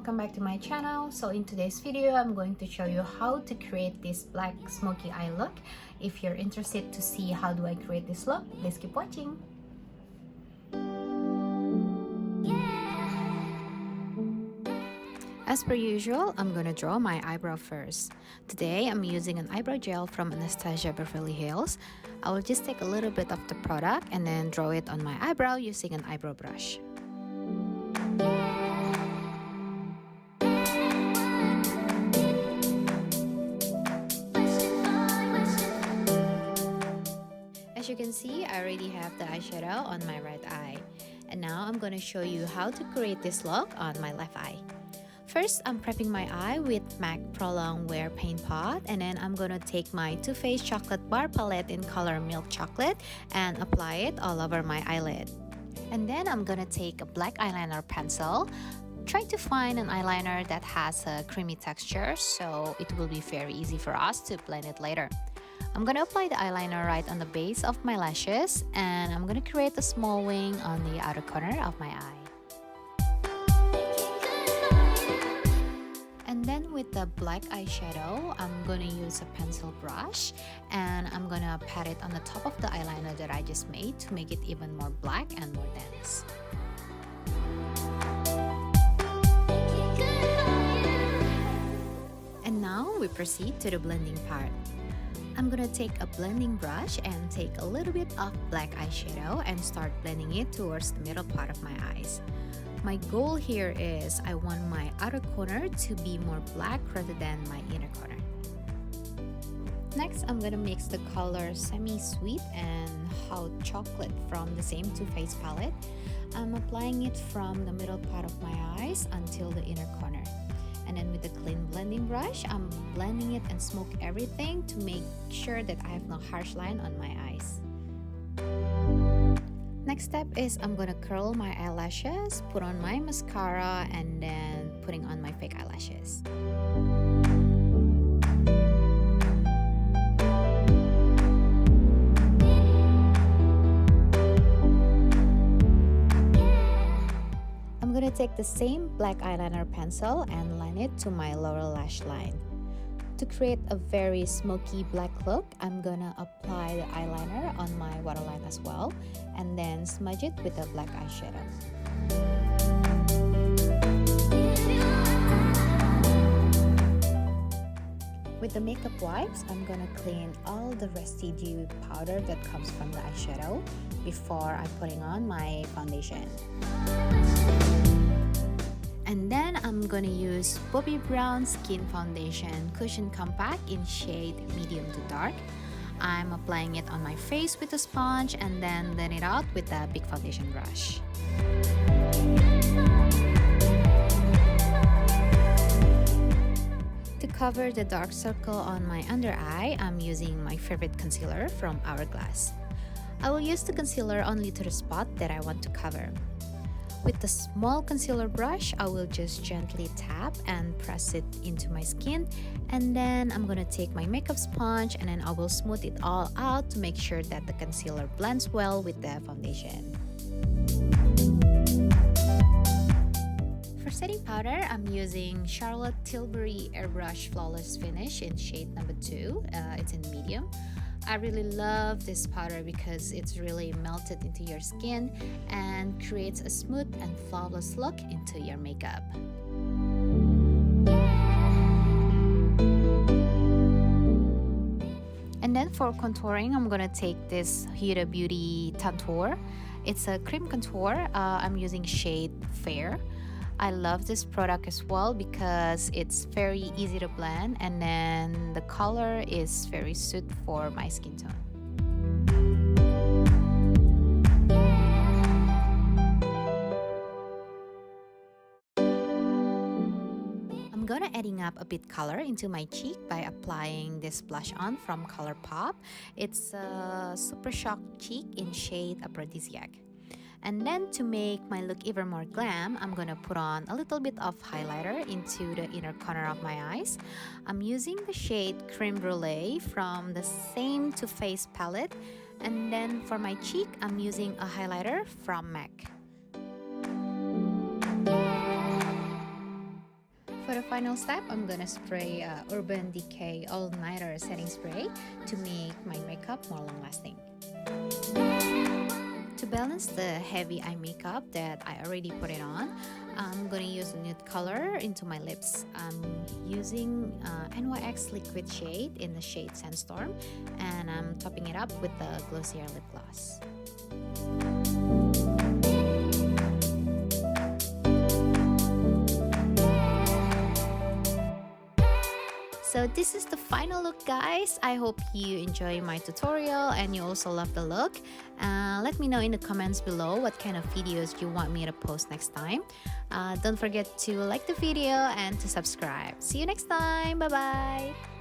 welcome back to my channel. So in today's video, I'm going to show you how to create this black smoky eye look. If you're interested to see how do I create this look, please keep watching. As per usual, I'm gonna draw my eyebrow first. Today, I'm using an eyebrow gel from Anastasia Beverly Hills. I will just take a little bit of the product and then draw it on my eyebrow using an eyebrow brush. As you can see, I already have the eyeshadow on my right eye. And now I'm gonna show you how to create this look on my left eye. First, I'm prepping my eye with MAC Pro Longwear Paint Pot, and then I'm gonna take my Too Faced Chocolate Bar Palette in color Milk Chocolate and apply it all over my eyelid. And then I'm gonna take a black eyeliner pencil. Try to find an eyeliner that has a creamy texture so it will be very easy for us to blend it later. I'm gonna apply the eyeliner right on the base of my lashes, and I'm gonna create a small wing on the outer corner of my eye. And then with the black eyeshadow, I'm gonna use a pencil brush and I'm gonna pat it on the top of the eyeliner that I just made to make it even more black and more dense. And now we proceed to the blending part. I'm gonna take a blending brush and take a little bit of black eyeshadow and start blending it towards the middle part of my eyes. My goal here is I want my outer corner to be more black rather than my inner corner. Next, I'm gonna mix the color Semi-Sweet and Hot Chocolate from the same Too Faced palette. I'm applying it from the middle part of my eyes until the inner corner. And then with the clean blending brush, I'm blending it and smoke everything to make sure that I have no harsh line on my eyes. Next step is I'm gonna curl my eyelashes, put on my mascara, and then putting on my fake eyelashes. I'm gonna take the same black eyeliner pencil and line it to my lower lash line. To create a very smoky black look, I'm gonna apply the eyeliner on my waterline as well and then smudge it with a black eyeshadow. With the makeup wipes, I'm gonna clean all the residue powder that comes from the eyeshadow before I'm putting on my foundation. And then I'm gonna use Bobbi Brown Skin Foundation Cushion Compact in shade medium to dark. I'm applying it on my face with a sponge and then blend it out with a big foundation brush. To cover the dark circle on my under eye, I'm using my favorite concealer from Hourglass. I will use the concealer only to the spot that I want to cover. With the small concealer brush, I will just gently tap and press it into my skin, and then I'm gonna take my makeup sponge and then I will smooth it all out to make sure that the concealer blends well with the foundation. For setting powder, I'm using Charlotte Tilbury Airbrush Flawless Finish in shade number 2. It's in medium. I really love this powder because it's really melted into your skin and creates a smooth and flawless look into your makeup. And then for contouring, I'm gonna take this Huda Beauty Tantour. It's a cream contour. I'm using shade Fair. I love this product as well because it's very easy to blend and then the color is very suited for my skin tone. I'm gonna adding up a bit color into my cheek by applying this blush on from Colourpop. It's a Super Shock Cheek in shade Aphrodisiac. And then to make my look even more glam, I'm gonna put on a little bit of highlighter into the inner corner of my eyes. I'm using the shade Creme Brulee from the same Too Faced palette. And then for my cheek, I'm using a highlighter from MAC. the final step, I'm gonna spray Urban Decay All Nighter Setting Spray to make my makeup more long lasting. To balance the heavy eye makeup that I already put it on, I'm gonna use a nude color into my lips. I'm using NYX liquid shade in the shade Sandstorm, and I'm topping it up with the Glossier lip gloss. So this is the final look, guys. I hope you enjoy my tutorial and you also love the look. Let me know in the comments below what kind of videos you want me to post next time. Don't forget to like the video and to subscribe. See you next time. Bye bye.